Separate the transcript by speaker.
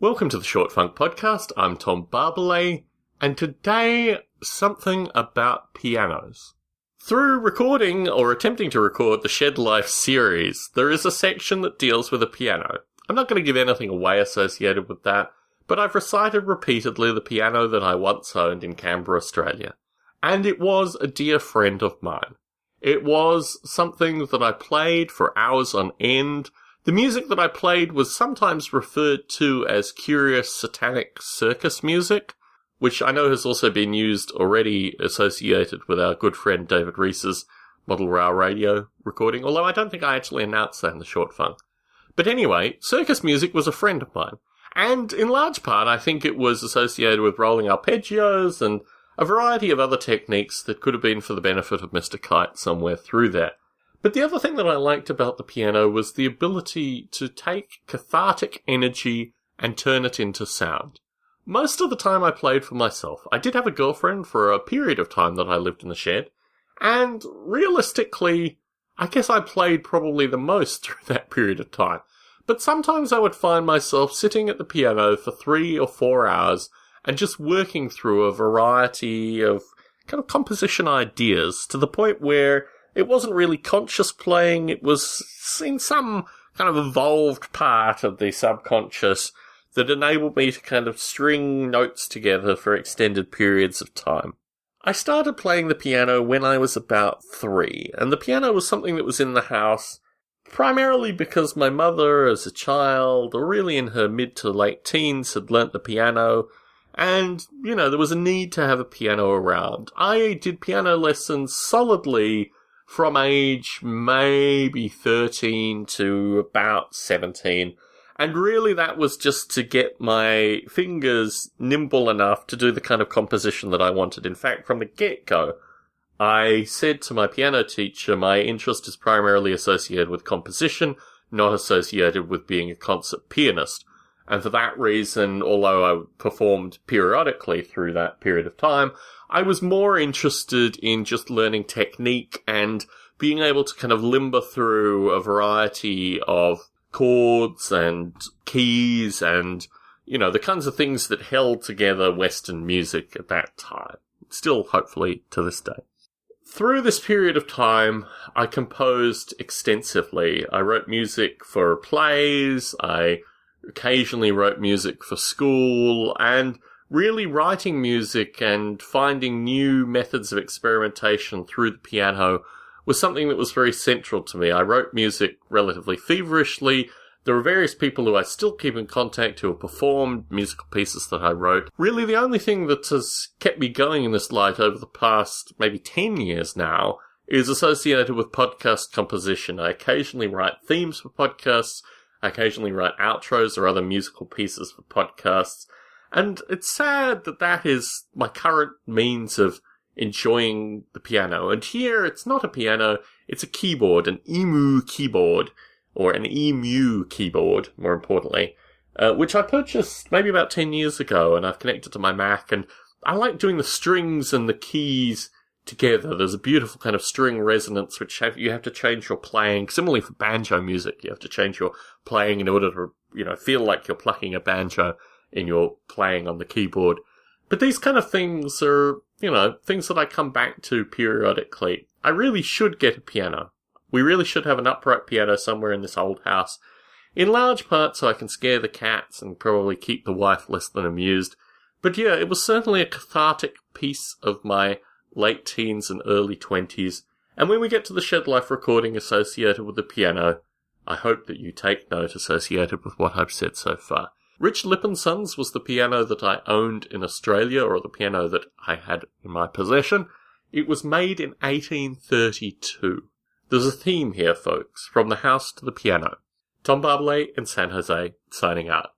Speaker 1: Welcome to the Short Funk Podcast. I'm Tom Barbalet, and today, something about pianos. Through recording, or attempting to record, the Shed Life series, there is a section that deals with a piano. I'm not going to give anything away associated with that, but I've recited repeatedly the piano that I once owned in Canberra, Australia. And it was a dear friend of mine. It was something that I played for hours on end. The music that I played was sometimes referred to as curious satanic circus music, which I know has also been used already associated with our good friend David Rees's Model Rail Radio recording, although I don't think I actually announced that in the Short Funk. But anyway, circus music was a friend of mine, and in large part I think it was associated with rolling arpeggios and a variety of other techniques that could have been for the benefit of Mr. Kite somewhere through there. But the other thing that I liked about the piano was the ability to take cathartic energy and turn it into sound. Most of the time I played for myself. I did have a girlfriend for a period of time that I lived in the shed, and realistically, I guess I played probably the most through that period of time. But sometimes I would find myself sitting at the piano for 3 or 4 hours and just working through a variety of kind of composition ideas to the point where it wasn't really conscious playing, it was in some kind of evolved part of the subconscious that enabled me to kind of string notes together for extended periods of time. I started playing the piano when I was about 3, and the piano was something that was in the house primarily because my mother, as a child, or really in her mid to late teens, had learnt the piano, and, there was a need to have a piano around. I did piano lessons solidly from age maybe 13 to about 17. And really that was just to get my fingers nimble enough to do the kind of composition that I wanted. In fact, from the get-go, I said to my piano teacher, my interest is primarily associated with composition, not associated with being a concert pianist. And for that reason, although I performed periodically through that period of time, I was more interested in just learning technique and being able to kind of limber through a variety of chords and keys and, the kinds of things that held together Western music at that time. Still, hopefully, to this day. Through this period of time, I composed extensively. I wrote music for plays, I occasionally wrote music for school, and really writing music and finding new methods of experimentation through the piano was something that was very central to me. I wrote music relatively feverishly. There are various people who I still keep in contact who have performed musical pieces that I wrote. Really, the only thing that has kept me going in this light over the past maybe 10 years now is associated with podcast composition. I occasionally write themes for podcasts. I occasionally write outros or other musical pieces for podcasts. And it's sad that that is my current means of enjoying the piano. And here, it's not a piano, it's a keyboard, an EMU keyboard, or an EMU keyboard, more importantly, which I purchased maybe about 10 years ago, and I've connected to my Mac, and I like doing the strings and the keys together. There's a beautiful kind of string resonance, which you have to change your playing. Similarly for banjo music, you have to change your playing in order to, feel like you're plucking a banjo in your playing on the keyboard. But these kind of things are, things that I come back to periodically. I really should get a piano. We really should have an upright piano somewhere in this old house. In large part so I can scare the cats and probably keep the wife less than amused. But yeah, it was certainly a cathartic piece of my late teens and early 20s. And when we get to the Shed Life recording associated with the piano, I hope that you take note associated with what I've said so far. Rich Lip & Sons was the piano that I owned in Australia, or the piano that I had in my possession. It was made in 1832. There's a theme here, folks, from the house to the piano. Tom Barbalet in San Jose, signing out.